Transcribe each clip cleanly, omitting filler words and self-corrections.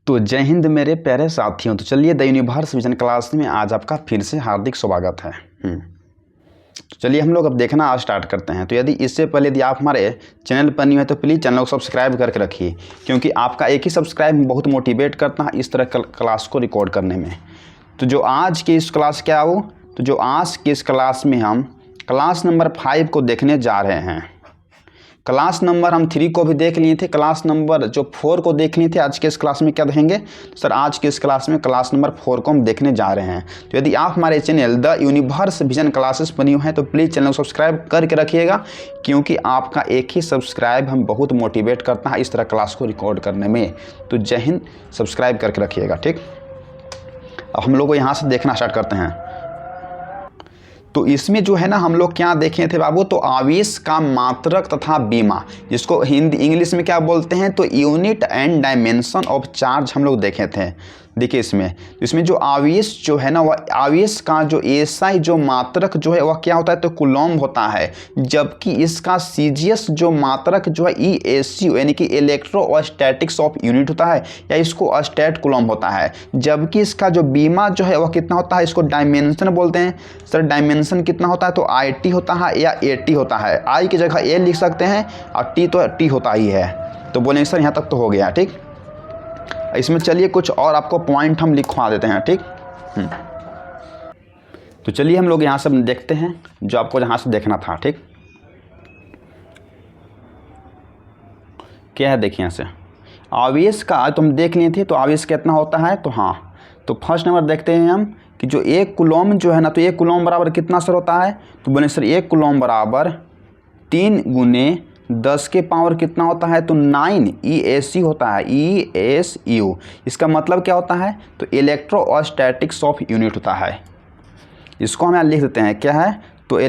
तो जय हिंद मेरे प्यारे साथियों। तो चलिए द यूनिवर्स विजन क्लास में आज आपका फिर से हार्दिक स्वागत है। तो चलिए हम लोग अब देखना आज स्टार्ट करते हैं। तो यदि इससे पहले यदि आप हमारे चैनल पर नहीं है तो प्लीज़ चैनल को सब्सक्राइब करके रखिए, क्योंकि आपका एक ही सब्सक्राइब बहुत मोटिवेट करता है इस तरह क्लास को रिकॉर्ड करने में। तो जो आज की इस क्लास क्या हो, तो जो आज की इस क्लास में हम क्लास नंबर 5 को देखने जा रहे हैं। क्लास नंबर हम 3 को भी देख लिए थे, क्लास नंबर जो 4 को देख लिए थे। आज के इस क्लास में क्या देखेंगे सर? आज के इस क्लास में क्लास नंबर 4 को हम देखने जा रहे हैं। तो यदि आप हमारे channel the universe vision classes पर न्यू हैं तो प्लीज़ चैनल को सब्सक्राइब करके रखिएगा, क्योंकि आपका एक ही सब्सक्राइब हम बहुत मोटिवेट करता है इस तरह क्लास को रिकॉर्ड करने में। तो जय हिंद, सब्सक्राइब करके रखिएगा, ठीक। अब हम लोग को यहाँ से देखना स्टार्ट करते हैं। तो इसमें जो है ना हम लोग क्या देखे थे बाबू, तो आवेश का मात्रक तथा बीमा, जिसको हिंदी इंग्लिश में क्या बोलते हैं, तो unit and dimension of charge हम लोग देखे थे। देखिए इसमें जो आवेश जो है ना, वह आवेश का जो एसआई जो मात्रक जो है वह क्या होता है, तो कूलम्ब होता है। जबकि इसका सीजीएस जो मात्रक जो है ईएसयू यानी कि इलेक्ट्रोस्टैटिक्स ऑफ यूनिट होता है, या इसको स्टैट कूलम्ब होता है। जबकि इसका जो बीमा जो है वह कितना होता है, इसको डायमेंशन बोलते हैं। सर डायमेंशन कितना होता है, तो आई होता है या एटी होता है। आई की जगह ए लिख सकते हैं और टी तो टी होता ही है। तो बोलेंगे सर यहाँ तक तो हो गया, ठीक। इसमें चलिए कुछ और आपको पॉइंट हम लिखवा देते हैं, ठीक। तो चलिए हम लोग यहाँ से देखते हैं जो आपको जहाँ से देखना था, ठीक। क्या है देखिए यहाँ से आवेश का तुम देख लिए थे। तो आवेश कितना होता है, तो हाँ, तो फर्स्ट नंबर देखते हैं हम कि जो एक कूलम्ब जो है ना, तो एक कूलम्ब बराबर कितना सर होता है, तो बोले सर एक कूलम्ब बराबर 3 × 10 के पावर कितना होता है, तो 9 ESU होता है, ESU। इसका मतलब क्या होता है, तो इलेक्ट्रोस्टैटिक्स ऑफ यूनिट होता है। इसको हम यहाँ लिख देते हैं, क्या है, तो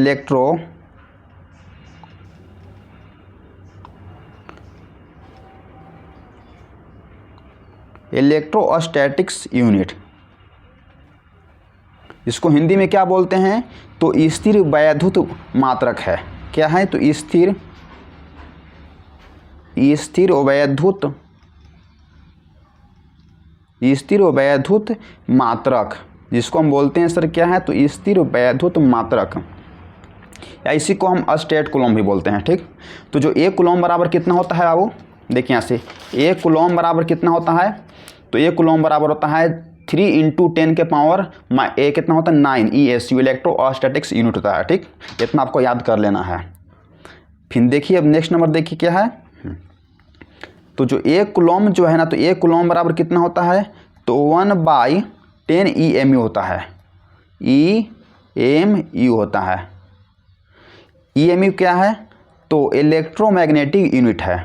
इलेक्ट्रोस्टैटिक्स यूनिट। इसको हिंदी में क्या बोलते हैं, तो स्थिर वैद्युत मात्रक है। क्या है, तो स्थिर वैद्युत मात्रक, जिसको हम बोलते हैं सर क्या है, तो स्थिर वैद्युत मात्रक, या इसी को हम स्टेट कूलम्ब भी बोलते हैं, ठीक। तो जो एक कूलम्ब बराबर कितना होता है बाबू, देखिए यहाँ से एक कूलम्ब बराबर कितना होता है, तो एक कूलम्ब बराबर होता है 3 × 10 के पावर ए कितना होता है 9 ESU इलेक्ट्रोस्टैटिक्स यूनिट होता है, ठीक। इतना आपको याद कर लेना है। फिर देखिए अब नेक्स्ट नंबर देखिए क्या है, तो जो एक कूलम्ब जो है ना, तो एक कूलम्ब बराबर कितना होता है, तो 1/10 EMU होता है, EMU होता है। EMU क्या है, तो इलेक्ट्रोमैग्नेटिक यूनिट है,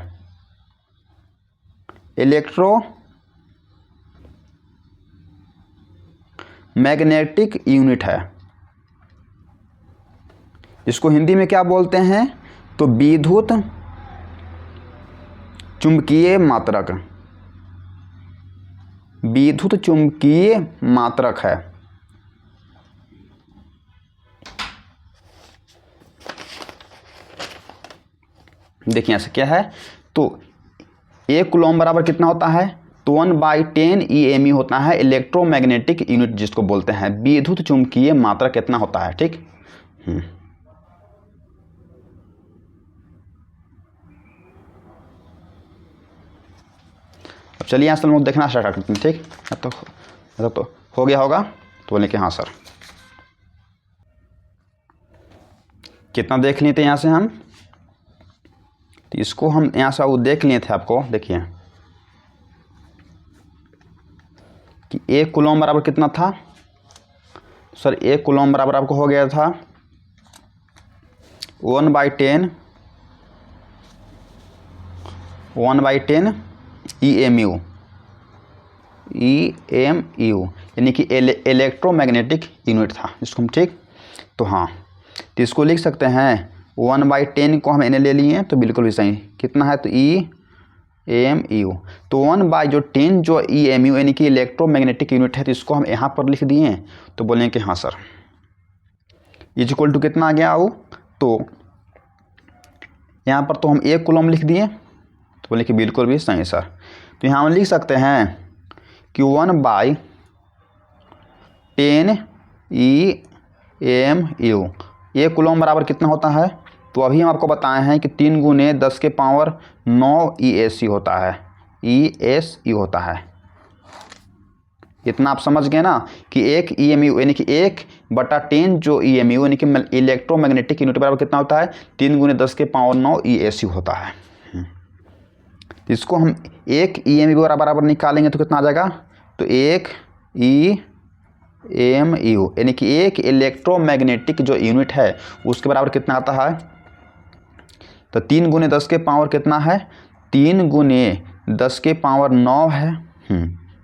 इलेक्ट्रोमैग्नेटिक यूनिट है। इसको हिंदी में क्या बोलते हैं, तो विद्युत चुंबकीय मात्रक, विद्युत चुंबकीय मात्रक है। देखिए यहाँ से क्या है, तो एक कूलम्ब बराबर कितना होता है, तो 1/10 EMU होता है, इलेक्ट्रोमैग्नेटिक यूनिट जिसको बोलते हैं, विद्युत चुंबकीय मात्रक कितना होता है, ठीक। अब चलिए यहाँ से हम लोग देखना स्टार्ट करते हैं, ठीक। तो हो गया होगा, तो बोले कि हाँ सर। कितना देख लिए थे यहाँ से हम, तो इसको हम यहाँ से वो देख लिए थे। आपको देखिए कि एक कूलम्ब बराबर कितना था सर, एक कूलम्ब बराबर आपको हो गया था 1/10 EMU यानी कि इलेक्ट्रोमैग्नेटिक यूनिट था इसको हम, ठीक। तो हाँ, तो इसको लिख सकते हैं 1/10 को हम एन ले लिए तो बिल्कुल भी सही। कितना है, तो EMU, तो 1/10 जो EMU यानी कि इलेक्ट्रोमैग्नेटिक यूनिट है, तो इसको हम यहाँ पर लिख दिए। तो बोलेंगे कि हाँ सर, इक्वल टू कितना आ गया वो, तो यहाँ पर तो हम एक कूलम्ब लिख दिए, तो बोले कि बिल्कुल भी सही सर। तो यहाँ हम लिख सकते हैं Q1/10 EMU। ये कूलम बराबर कितना होता है? तो अभी हम आपको बताए हैं कि 3 × 10⁹ ESU होता है, ESU होता है। इतना आप समझ गए ना कि एक EMU यानी कि 1/10 जो EMU यानी कि इलेक्ट्रोमैग्नेटिक यूनिट बराबर कितना होता है? 3 × 10⁹ ESU होता है। इसको हम 1 EMU बराबर निकालेंगे तो कितना आ जाएगा? तो 1 EMU यानी कि एक इलेक्ट्रोमैग्नेटिक जो यूनिट है उसके बराबर कितना आता है? तो 3 × 10⁻, कितना है? 3 × 10⁹ है।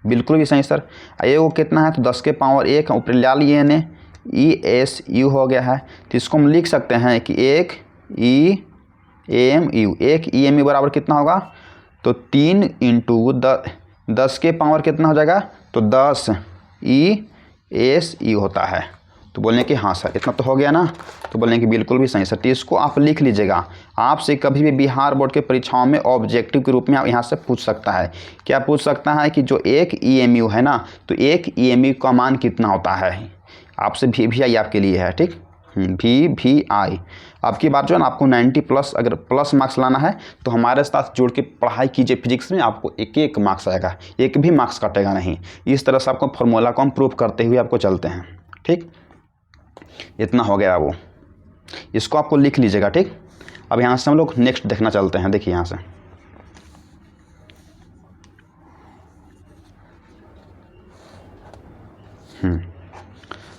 बिल्कुल भी सही सर। ये वो कितना है? तो 10⁻1 ऊपर ले लिए ने ESU हो गया है। तो इसको हम लिख सकते हैं कि 1 EMU, 1 EMU बराबर कितना होगा? तो 3 × 10⁻, कितना हो जाएगा? तो 10 ESU होता है। तो बोलने कि हाँ सर इतना तो हो गया ना? तो बोलने कि बिल्कुल भी सही सर। तो इसको आप लिख लीजिएगा। आपसे कभी भी बिहार बोर्ड के परीक्षाओं में ऑब्जेक्टिव के रूप में यहाँ से पूछ सकता है। क्या पूछ सकता है कि जो 1 EMU है ना, तो 1 EMU का मान कितना होता है? आपसे VVI आपके लिए है, ठीक। VVI आपकी बात जो है ना, आपको 90+ अगर प्लस मार्क्स लाना है तो हमारे साथ जुड़ के पढ़ाई कीजिए फिजिक्स में, आपको 1 मार्क्स आएगा, 1 भी मार्क्स कटेगा नहीं। इस तरह से आपको फॉर्मूला को हम प्रूव करते हुए आपको चलते हैं, ठीक। इतना हो गया वो, इसको आपको लिख लीजिएगा, ठीक। अब यहाँ से हम लोग नेक्स्ट देखना चलते हैं। देखिए यहाँ से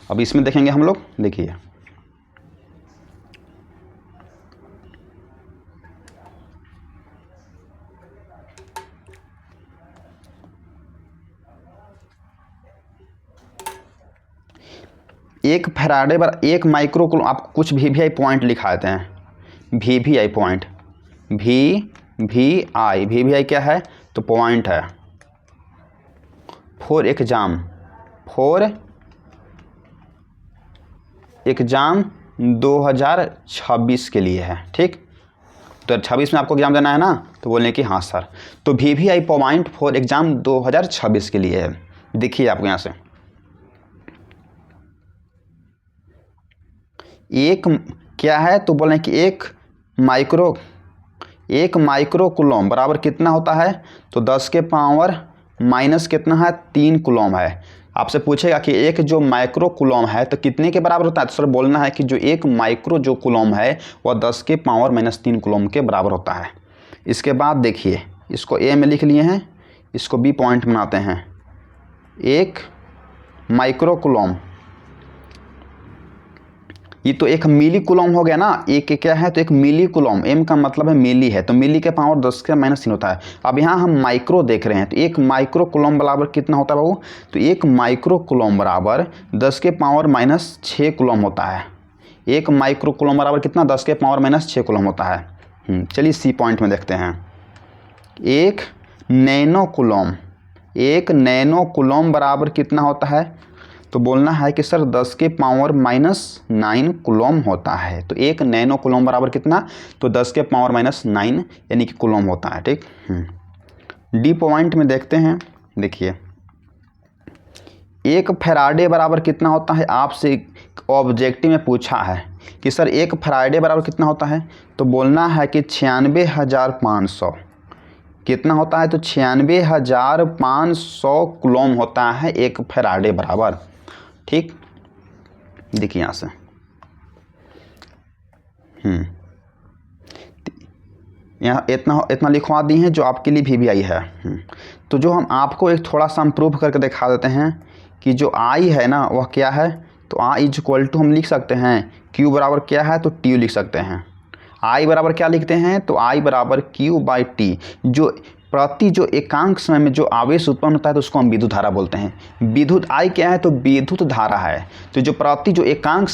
अब इसमें देखेंगे हम लोग। देखिए एक फैराडे पर 1 माइक्रो कूलम, आपको कुछ VVI पॉइंट लिखा देते हैं। VVI पॉइंट, VVI क्या है? तो पॉइंट है फॉर एग्जाम 2026 के लिए है, ठीक। तो 26 में आपको एग्जाम देना है ना, तो बोलने कि हाँ सर। तो VVI पॉइंट फॉर एग्जाम 2026 के लिए है। देखिए आपको यहाँ से एक क्या है, तो बोले कि एक माइक्रो कूलम बराबर कितना होता है? तो 10 के पावर माइनस कितना है? 3 कूलम है। आपसे पूछेगा कि एक जो माइक्रो कूलम है तो कितने के बराबर होता है? तो सर बोलना है कि जो एक माइक्रो जो कूलम है वह 10 के पावर -3 कूलम के बराबर होता है। इसके बाद देखिए, इसको ए में लिख लिए हैं, इसको बी पॉइंट बनाते हैं। एक माइक्रो कूलम, ये तो एक मिली कूलम हो गया ना। एक क्या है? तो एक मिली कूलम, एम का मतलब है मिली है, तो मिली के पावर 10 के -3 होता है। अब यहाँ हम माइक्रो देख रहे हैं, तो एक माइक्रो कूलम बराबर कितना होता है बाबू? तो एक माइक्रो कूलम बराबर 10 के पावर -6 कूलम होता है। एक माइक्रो कूलम बराबर कितना? 10 के पावर -6 कूलम होता है। चलिए सी पॉइंट में देखते हैं। एक नैनो कूलम बराबर कितना होता है? तो बोलना है कि सर 10 के पावर -9 कूलम होता है। तो एक नैनो कूलम बराबर कितना? तो 10 के पावर -9 यानी कि कूलम होता है, ठीक। डी पॉइंट में देखते हैं। देखिए एक फैराडे बराबर कितना होता है? आपसे ऑब्जेक्टिव में पूछा है कि सर एक फैराडे बराबर कितना होता है? तो बोलना है कि 96,500 कितना होता है? तो 96,500 कूलम होता है एक फैराडे बराबर, ठीक। देखिए यहाँ से यहाँ इतना लिखवा दी है जो आपके लिए VVI है। तो जो हम आपको एक थोड़ा सा हम प्रूफ करके दिखा देते हैं कि जो I है ना वह क्या है? तो I = हम लिख सकते हैं Q बराबर क्या है? तो T लिख सकते हैं। I बराबर क्या लिखते हैं? तो I बराबर Q/T। जो एकांक समय में जो आवेश उत्पन्न होता है तो उसको हम विद्युत धारा बोलते हैं। विद्युत I क्या है? तो विद्युत धारा है। तो जो एकांक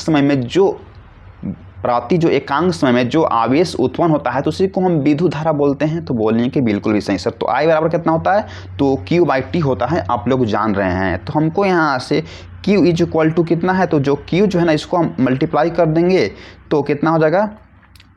समय में जो आवेश उत्पन्न होता है तो उसी को हम विद्युत धारा बोलते हैं। तो बोलने के बिल्कुल भी सही सर। तो I बराबर कितना होता है? तो Q/T होता है, आप लोग जान रहे हैं। तो हमको यहाँ से Q = कितना है? तो जो Q जो है ना इसको हम मल्टीप्लाई कर देंगे तो कितना हो जाएगा?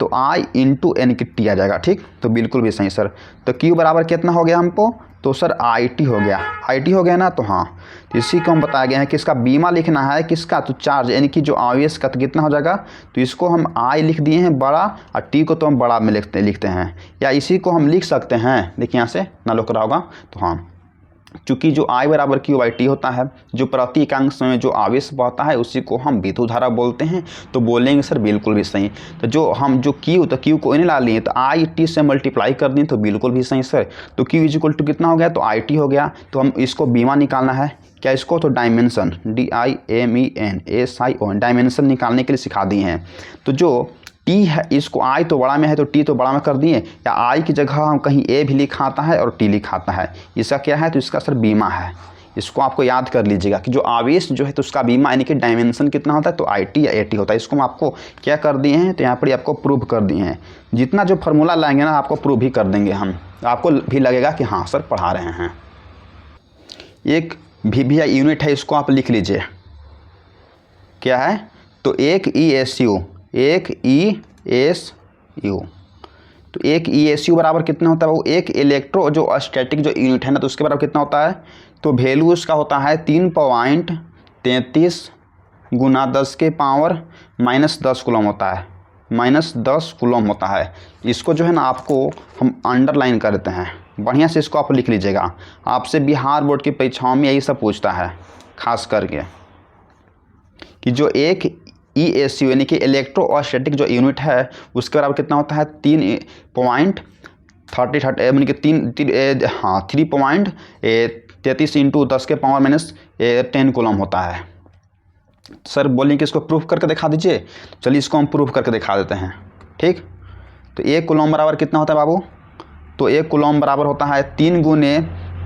तो I × N की T आ जाएगा, ठीक। तो बिल्कुल भी सही सर। तो Q बराबर कितना हो गया हमको? तो सर IT हो गया, IT हो गया ना। तो हाँ, तो इसी को हम बताया गया है कि इसका बीमा लिखना है किसका, तो चार्ज यानी कि जो आवेश का, तो कितना हो जाएगा, तो इसको हम I लिख दिए हैं बड़ा, और T को तो हम बड़ा में लिखते हैं, या इसी को हम लिख सकते हैं, देखिए यहाँ से ना लुक रहा होगा। तो हाँ, चूँकि जो I बराबर Q/T होता है, जो प्रति एकांक समय जो आवेश बहता है उसी को हम विद्युत धारा बोलते हैं। तो बोलेंगे सर बिल्कुल भी सही। तो जो हम जो Q, तो Q को ला लिए, तो IT से मल्टीप्लाई कर दिए, तो बिल्कुल भी सही सर। तो Q = कितना हो गया, तो IT हो गया। तो हम इसको बीमा निकालना है क्या, इसको तो डायमेंशन, DIMENSION डायमेंशन निकालने के लिए सिखा दिए हैं। तो जो T है, इसको I तो बड़ा में है तो T तो बड़ा में कर दिए, या I की जगह हम कहीं A भी लिखा आता है और T लिखा आता है। इसका क्या है, तो इसका सर बीमा है। इसको आपको याद कर लीजिएगा कि जो आवेश जो है तो उसका बीमा यानी कि डायमेंशन कितना होता है, तो IT या AT होता है। इसको हम आपको क्या कर दिए हैं, तो यहाँ पर आपको प्रूव कर दिए हैं। जितना जो फार्मूला लाएंगे ना आपको प्रूव ही कर देंगे हम, आपको भी लगेगा कि हाँ सर पढ़ा रहे हैं। एक VVI यूनिट है, इसको आप लिख लीजिए क्या है, तो एक ESU, एक ESU, तो एक ESU बराबर कितना होता है, वो एक इलेक्ट्रो जो स्टैटिक जो यूनिट है ना, तो उसके बराबर कितना होता है, तो वैल्यू उसका होता है 3.33 गुना 10⁻⁻10 कूलम होता है, -10 कूलम होता है। इसको जो है ना आपको हम अंडरलाइन करते हैं, बढ़िया से इसको आप लिख लीजिएगा। आपसे बिहार बोर्ड की परीक्षाओं में यही सब पूछता है खास करके, कि जो एक ESU यानी कि इलेक्ट्रोस्टैटिक जो यूनिट है उसके बराबर कितना होता है, 3.33 यानी कि 3.33 इंटू 10⁻10 कूलम होता है। सर बोलें कि इसको प्रूफ करके दिखा दीजिए, चलिए इसको हम प्रूफ करके दिखा देते हैं। ठीक, तो 1 कूलम बराबर कितना होता है बाबू, तो 1 कूलम बराबर होता है 3 गुने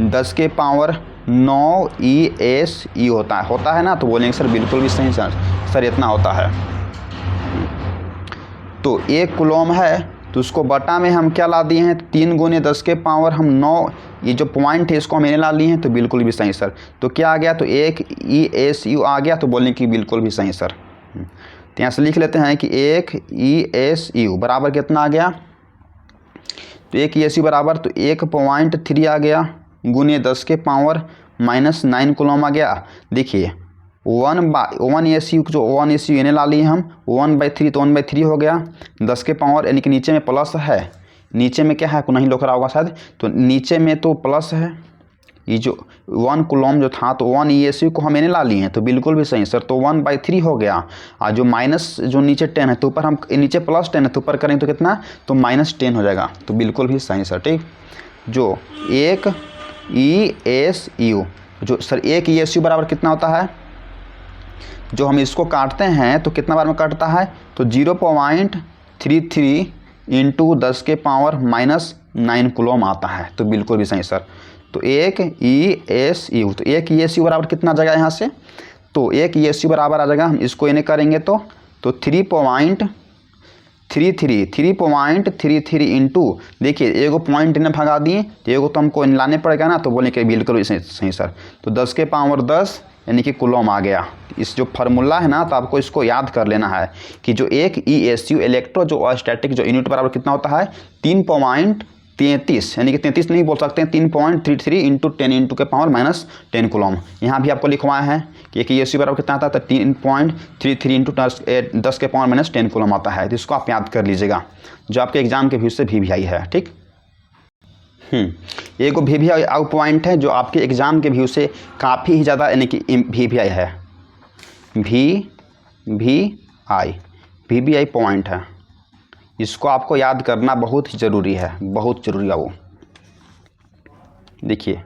10⁻9 ESU होता है ना। तो बोलेंगे सर बिल्कुल भी सही सर इतना होता है। तो 1 कूलम है तो उसको बटा में हम क्या ला दिए हैं, 3 गुने 10⁻9, ये जो पॉइंट है इसको हम ला लिए हैं, तो बिल्कुल भी सही सर। तो क्या आ गया, तो 1 ESU आ गया, तो बोलें कि बिल्कुल भी सही सर। तो यहाँ से लिख लेते हैं कि 1 ESU बराबर कितना आ गया, तो 1 ESU बराबर तो 1.3 आ गया गुने 10⁻⁻9 कूलम आ गया। देखिए 1 ESU जो 1 ESU इन्हें ला लिए हम, 1/3 तो 1/3 हो गया, 10 के पावर यानी कि नीचे में प्लस है, नीचे में क्या है नहीं लिख रहा होगा शायद, तो नीचे में तो प्लस है। ये जो 1 कूलम जो था तो 1 ESU को हम इन्हें ला लिए हैं, तो बिल्कुल भी सही सर। तो 1/3 हो गया, और जो माइनस जो नीचे 10 है तो ऊपर हम नीचे +10 है तो ऊपर करेंगे तो कितना, तो -10 हो जाएगा, तो बिल्कुल भी सही सर। ठीक, जो 1 ESU जो सर 1 ESU बराबर कितना होता है, जो हम इसको काटते हैं तो कितना बार में कटता है, तो 0.33 इंटू 10⁻⁻9 कूलम आता है, तो बिल्कुल भी सही सर। तो 1 ESU, तो 1 ESU बराबर कितना आ जाएगा यहाँ से, तो 1 ESU बराबर आ जाएगा, हम इसको इन्हें करेंगे तो 3.33 इंटू, देखिए एगो पॉइंट इन्हें भगा दिए तो एगो तो हमको लाने पड़ेगा ना, तो बोले कि बिल्कुल सही सर। तो 10⁻10 यानी कि कूलम आ गया। इस जो फार्मूला है ना, तो आपको इसको याद कर लेना है कि जो 1 ESU इलेक्ट्रो जो स्टैटिक जो यूनिट बराबर कितना होता है, 3.33 यानी कि 33 नहीं बोल सकते हैं, 3.33 इंटू 10 इंटू के पावर -10 कूलम। यहाँ भी आपको लिखवाया है कि 1 ESU बराबर कितना आता है, तो 3.33 इंटू 10 के पावर -10 कूलम आता है। तो इसको आप याद कर लीजिएगा, जो आपके एग्जाम के व्यू से VVI है। ठीक, एक VVI पॉइंट है जो आपके एग्ज़ाम के व्यू से काफ़ी ही ज़्यादा यानी कि VVI है, VVI पॉइंट है। इसको आपको याद करना बहुत ही ज़रूरी है, बहुत ज़रूरी है वो। देखिए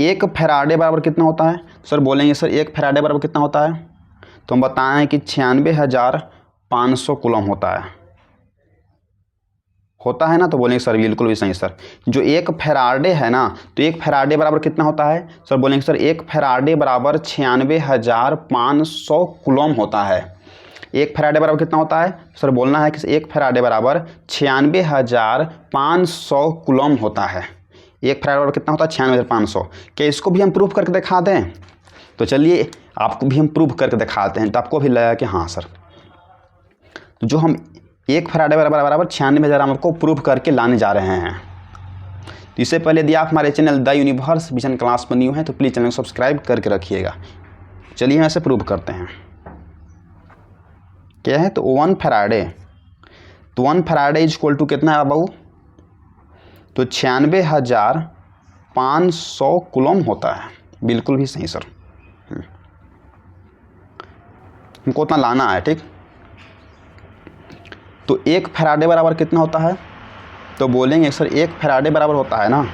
1 फैराडे बराबर कितना होता है, सर बोलेंगे सर 1 फैराडे बराबर कितना होता है, तो हम बताएं कि 96,500 कूलम होता है ना, तो बोलेंगे सर बिल्कुल भी सही सर। जो 1 फैराडे है ना, तो 1 फैराडे बराबर कितना होता है, सर बोलेंगे सर 1 फैराडे बराबर 96,500 कूलम होता है। 1 फैराडे बराबर कितना होता है, सर बोलना है कि 1 फैराडे बराबर 96,500 कूलम होता है। 1 फैराडे बराबर कितना होता है, 96,500। क्या इसको भी हम प्रूफ करके दिखा दें, तो चलिए आपको भी हम प्रूफ करके दिखाते हैं, तो आपको भी लगेगा कि हाँ सर। तो जो हम 1 फैराडे बराबर 96,000 हम आपको प्रूफ करके लाने जा रहे हैं। तो इससे पहले यदि आप हमारे channel the universe vision class पर न्यू हैं तो प्लीज़ चैनल को सब्सक्राइब करके रखिएगा। चलिए हम ऐसे प्रूव करते हैं। क्या है, तो 1 फैराडे, तो 1 फैराडे इज इक्वल टू कितना है बाबू, तो 96,500 कूलम होता है। बिल्कुल भी सही सर, हमको उतना लाना है। ठीक, तो 1 फैराडे बराबर कितना होता है, तो बोलेंगे सर 1 फैराडे बराबर होता है ना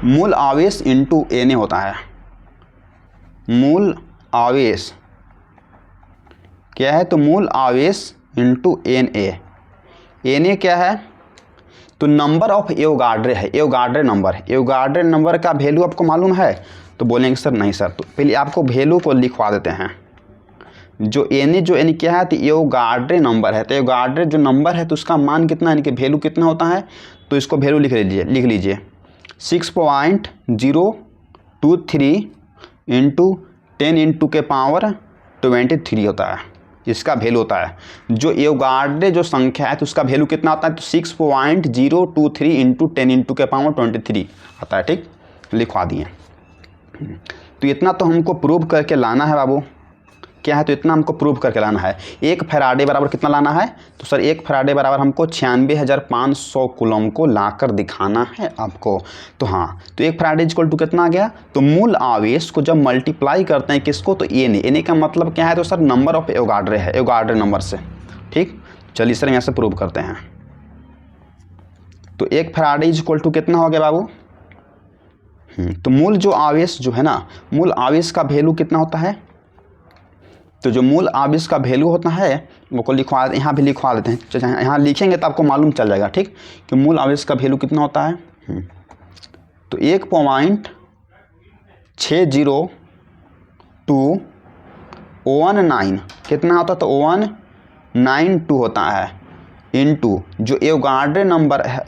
मूल आवेश इंटू एन ए होता है। मूल आवेश क्या है, तो मूल आवेश into N A. N A क्या है, तो नंबर ऑफ एवोगाड्रे है, एवोगाड्रे नंबर। एवोगाड्रे नंबर का वैल्यू आपको मालूम है, तो बोलेंगे सर नहीं सर। तो पहले आपको वैल्यू को लिखवा देते हैं। जो एन ए क्या है, तो एवोगाड्रे नंबर है। तो एवोगाड्रे जो नंबर है तो उसका मान कितना यानी कि वैल्यू कितना होता है, तो इसको वैल्यू लिख लीजिए 6.023 इंटू 10 इंटू के पावर 23 होता है, इसका वैल्यू होता है। जो एवोगाड्रे जो संख्या है तो उसका वैल्यू कितना आता है, तो 6.023 इंटू 10 इंटू के पावर 23 आता है। ठीक, लिखवा दिए। तो इतना तो हमको प्रूव करके लाना है बाबू। क्या है, तो इतना हमको प्रूव करके लाना है। 1 फैराडे बराबर कितना लाना है, तो सर 1 फैराडे बराबर हमको 96,500 कूलम को लाकर दिखाना है आपको। तो हाँ, तो 1 फैराडे इक्वल टू कितना आ गया, तो मूल आवेश को जब मल्टीप्लाई करते हैं किसको, तो एन का मतलब क्या है, तो सर नंबर ऑफ एवोगाड्रे है, एवोगाड्रे नंबर से। ठीक, चलिए सर यहाँ से प्रूव करते हैं। तो 1 फैराडे इक्वल टू कितना हो गया बाबू, तो मूल जो आवेश जो है ना, मूल आवेश का वैल्यू कितना होता है, तो जो मूल आवेश का वैल्यू होता है वो को लिखवा, यहाँ भी लिखवा देते हैं। यहाँ लिखेंगे तो आपको मालूम चल जाएगा। ठीक, कि मूल आवेश का वैल्यू कितना होता है, तो 1.60219 कितना होता है, तो 192 होता है इंटू जो एवोगाड्रे नंबर है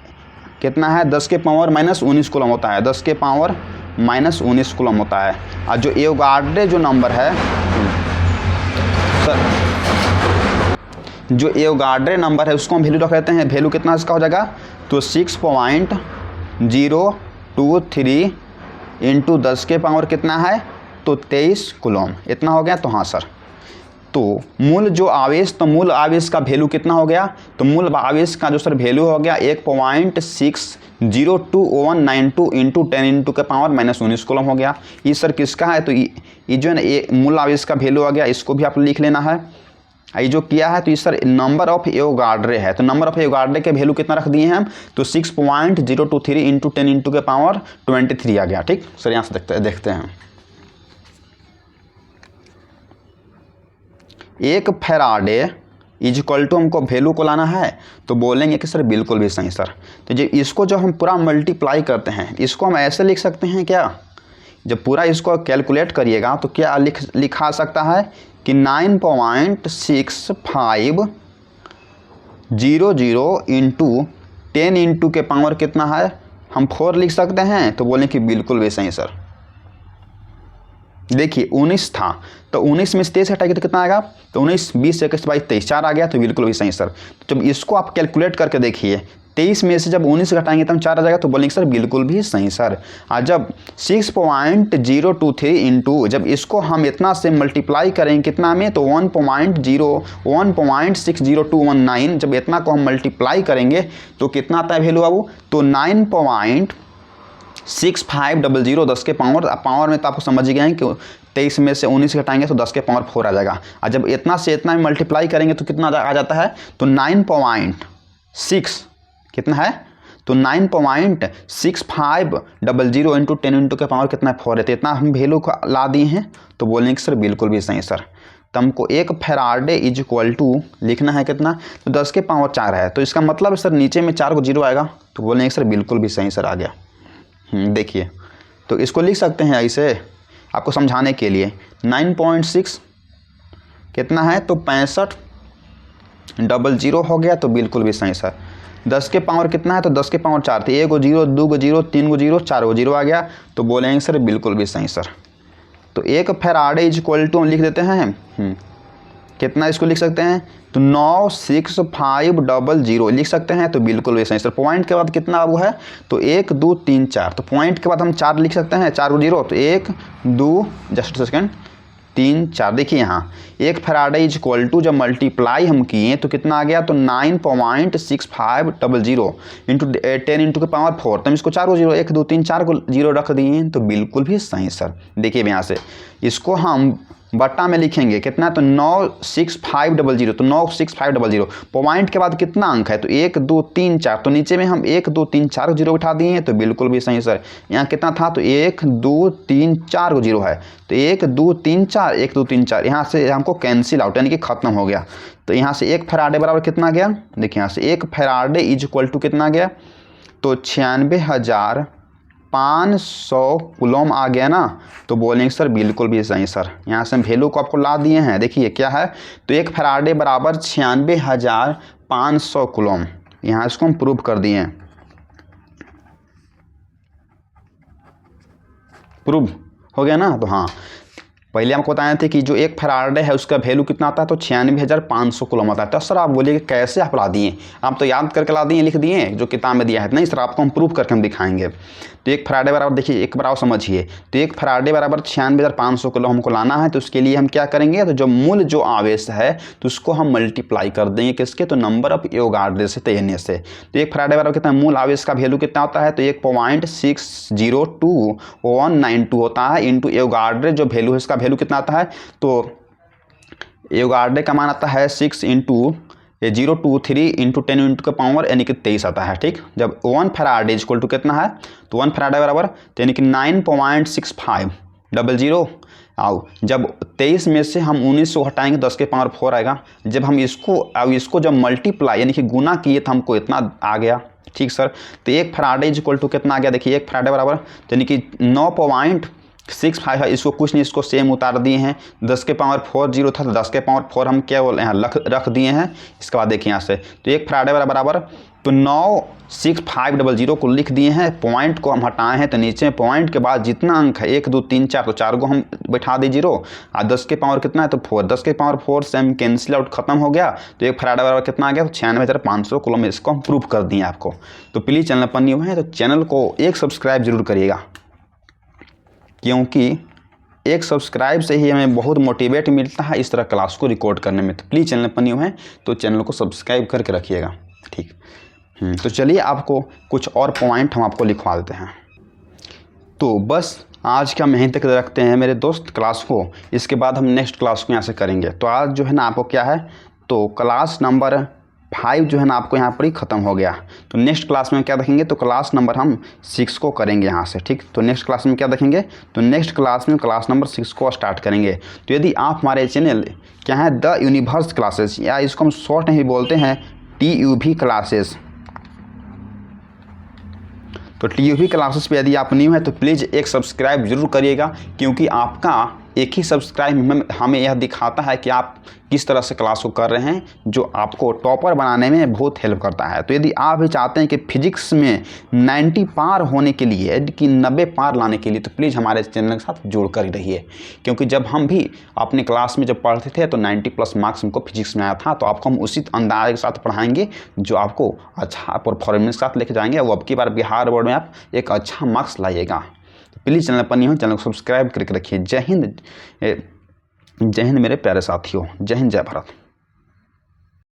कितना है, 10 के पावर -19 कूलम होता है, 10 के पावर -19 कूलम होता है। और जो एवोगाड्रे जो नंबर है जो एवोगाड्रे नंबर है उसको हम वैल्यू रख लेते हैं। वैल्यू कितना इसका हो जाएगा, तो 6.023 इंटू 10 के पावर कितना है, तो 23 कूलम, इतना हो गया। तो हाँ सर, तो मूल जो आवेश, तो मूल आवेश का वैल्यू कितना हो गया, तो मूल आवेश का जो सर वैल्यू हो गया 1.6029192 इंटू 10 इंटू के पावर -19 कूलम हो गया। ये सर किसका है, तो ये जो है ना ये मूल आवेश का वैल्यू आ गया, इसको भी आप लिख लेना है। ये जो किया है तो ये सर नंबर ऑफ एवोगाड्रे है, तो नंबर ऑफ एवोगाड्रे के वैल्यू कितना रख दिए हैं हम, तो 6.023 इंटू 10 इंटू के पावर 23 आ गया। ठीक सर, यहाँ से देखते हैं 1 फैराडे इज इक्वल टू हमको वैल्यू को लाना है, तो बोलेंगे कि सर बिल्कुल भी सही सर। तो जो इसको जो हम पूरा मल्टीप्लाई करते हैं इसको हम ऐसे लिख सकते हैं क्या, जब पूरा इसको कैलकुलेट करिएगा तो क्या लिखा सकता है कि 9.6500 इंटू 10 इंटू के पावर कितना है, हम 4 लिख सकते हैं। तो बोलें कि बिल्कुल भी सही सर। देखिए 19 था, तो 19 में से 23 हटाएंगे तो कितना आएगा, तो 19 20 21 22 23 4 आ गया, तो बिल्कुल भी सही सर। तो जब इसको आप कैलकुलेट करके देखिए 23 में से जब 19 घटाएंगे तो हम 4 आ जाएगा, तो बोलेंगे सर बिल्कुल भी सही सर। और जब 6.023 इंटू जब इसको हम इतना से मल्टीप्लाई करेंगे कितना में, तो 1.60219 जब इतना को हम मल्टीप्लाई करेंगे तो कितना आता है वैल्यू बाबू, तो 9.6500 10 के पावर में तो आपको समझ ही गए हैं कि 23 में से 19 घटाएंगे तो 10 के पावर 4 आ जाएगा। और जब इतना से इतना में मल्टीप्लाई करेंगे तो कितना आ जाता है, तो 9.6 कितना है, तो 9.6500 इंटू 10 इंटू के पावर कितना 4 है। तो इतना हम वैल्यू को ला दिए हैं, तो बोलेंगे कि सर बिल्कुल भी सही सर। तो हमको 1 फैराडे इज इक्वल टू लिखना है कितना, तो 10 के पावर 4 है, तो इसका मतलब सर नीचे में 4 को 0 आएगा, तो बोलेंगे सर बिल्कुल भी सही सर आ गया। देखिए तो इसको लिख सकते हैं ऐसे आपको समझाने के लिए 9.6 कितना है, तो 6500 हो गया, तो बिल्कुल भी सही सर। 10 के पावर कितना है, तो 10 के पावर 4 थे, 1 को 0 2 को 0 3 को 0 4 को 0 आ गया, तो बोलेंगे सर बिल्कुल भी सही सर। तो 1 फैराडे इज इक्वल टू हम लिख देते हैं कितना इसको लिख सकते हैं, तो 96500 लिख सकते हैं, तो बिल्कुल वैसा ही सर। पॉइंट के बाद कितना वो है, तो 1 2 3 4, तो पॉइंट के बाद हम 4 लिख सकते हैं, 4 0, तो 1 2 जस्ट सेकेंड 3 4। देखिए यहाँ 1 फैराडे इज इक्वल टू जब मल्टीप्लाई हम किए तो कितना आ गया, तो 9.6500 इंटू 10 इंटू के पावर 4, तो हम इसको 4 को 0 1 2 3 4 को 0 रख दिए, तो बिल्कुल भी सही सर। देखिए यहाँ से इसको हम बट्टा में लिखेंगे कितना, तो 96500, तो 96500 पॉइंट के बाद कितना अंक है, तो 1 2 3 4, तो नीचे में हम 1 2 3 4 को 0 उठा दिए हैं, तो बिल्कुल भी सही सर। यहाँ कितना था, तो 1 2 3 4 को 0 है, तो 1 2 3 4 1 2 3 4 यहाँ से हमको कैंसिल आउट यानी कि खत्म हो गया। तो यहाँ से 1 फैराडे बराबर कितना गया, देखिए यहाँ से 1 फैराडे इज इक्वल टू कितना गया, तो 96,500 कूलम आ गया ना, तो बोलेंगे सर बिल्कुल भी सही सर। यहाँ से हम वैल्यू को आपको ला दिए हैं, देखिए क्या है, तो 1 फैराडे बराबर 96,500 कूलम, यहाँ इसको हम प्रूव कर दिए हैं, प्रूव हो गया ना। तो हाँ पहले हमको बताए थे कि जो 1 फैराडे है उसका वैल्यू कितना आता है, तो 96,500 कूलम आता है। तो सर आप बोलिए कैसे आप ला दिए, आप तो याद करके ला दिए, लिख दिए जो किताब में दिया है, नहीं सर आपको हम प्रूफ करके हम दिखाएंगे। तो 1 फैराडे बराबर देखिए एक बराबर समझिए, तो 1 फैराडे बराबर 96,500 किलो हमको लाना है, तो उसके लिए हम क्या करेंगे, तो जो मूल जो आवेश है तो उसको हम मल्टीप्लाई कर देंगे किसके, तो नंबर ऑफ एवोगाड्रो से तयने से। तो 1 फैराडे बराबर कितना, मूल आवेश का वैल्यू कितना होता है, तो 1.602192 होता है, इंटू एवोगाड्रो जो वैल्यू है इसका वैल्यू कितना आता है, तो एवोगाड्रो का मान आता है 6 इंटू 023 इंटू 10 इंटू का पावर यानी कि 23 आता है। ठीक, जब 1 फैराडे इक्वल टू कितना है, तो 1 फैराडे बराबर तो यानी कि 9.6500 आओ, जब 23 में से हम 19 को हटाएंगे 10 के पावर 4 आएगा। जब हम इसको जब मल्टीप्लाई यानी कि गुना किए तो हमको इतना आ गया। ठीक सर, तो 1 फैराडे इक्वल टू कितना आ गया, देखिए 1 फैराडे बराबर तो यानी कि 9.65 है, इसको कुछ नहीं, इसको सेम उतार दिए हैं, 10 के पावर 4 0 था तो 10 के पावर 4 हम क्या बोले हैं रख दिए हैं। इसके बाद देखिए यहाँ से तो 1 फैराडे बराबर तो 96500 को लिख दिए हैं, पॉइंट को हम हटाए हैं, तो नीचे पॉइंट के बाद जितना अंक है 1 2 3 4, तो 4 को हम बैठा दी 0 और 10 के पावर कितना है, तो 4, 10 के पावर 4 से हम कैंसिल आउट खत्म हो गया। तो 1 फैराडे बराबर कितना आ गया, तो 96,500 कूलम। इसको हम प्रूफ कर दिए आपको। तो प्लीज़ चैनल पर न्यू है तो चैनल को एक सब्सक्राइब जरूर करिएगा, क्योंकि एक सब्सक्राइब से ही हमें बहुत मोटिवेट मिलता है इस तरह क्लास को रिकॉर्ड करने में। तो प्लीज़ चैनल पर न्यू है तो चैनल को सब्सक्राइब करके रखिएगा। ठीक, तो चलिए आपको कुछ और पॉइंट हम आपको लिखवा देते हैं। तो बस आज का हम यहीं तक रखते हैं मेरे दोस्त क्लास को, इसके बाद हम नेक्स्ट क्लास को यहाँ से करेंगे। तो आज जो है ना आपको क्या है, तो क्लास नंबर 5 जो है ना आपको यहाँ पर ही ख़त्म हो गया। तो नेक्स्ट क्लास में क्या देखेंगे, तो क्लास नंबर हम 6 को करेंगे यहाँ से। ठीक, तो नेक्स्ट क्लास में क्या देखेंगे, तो नेक्स्ट क्लास में क्लास नंबर 6 को स्टार्ट करेंगे। तो यदि आप हमारे चैनल क्या है द यूनिवर्स क्लासेस, या इसको हम शॉर्ट में ही बोलते हैं TUV क्लासेस, तो TUV क्लासेस पे यदि आप न्यू है तो प्लीज़ एक सब्सक्राइब जरूर करिएगा, क्योंकि आपका एक ही सब्सक्राइब हमें यह दिखाता है कि आप किस तरह से क्लास को कर रहे हैं, जो आपको टॉपर बनाने में बहुत हेल्प करता है। तो यदि आप भी चाहते हैं कि फिजिक्स में 90 पार होने के लिए, कि 90 पार लाने के लिए, तो प्लीज़ हमारे चैनल के साथ जुड़ कर ही रहिए, क्योंकि जब हम भी अपने क्लास में जब पढ़ते थे तो 90+ मार्क्स हमको फिजिक्स में आया था। तो आपको हम उसी अंदाज के साथ पढ़ाएंगे जो आपको अच्छा परफॉर्मेंस के साथ लेके जाएंगे, वो अब की बार बिहार बोर्ड में आप एक अच्छा मार्क्स लाइएगा। तो प्लीज़ चैनल पर नहीं हो, चैनल को सब्सक्राइब करके रखिए। जय हिंद मेरे प्यारे साथियों, जय हिंद, जय भारत।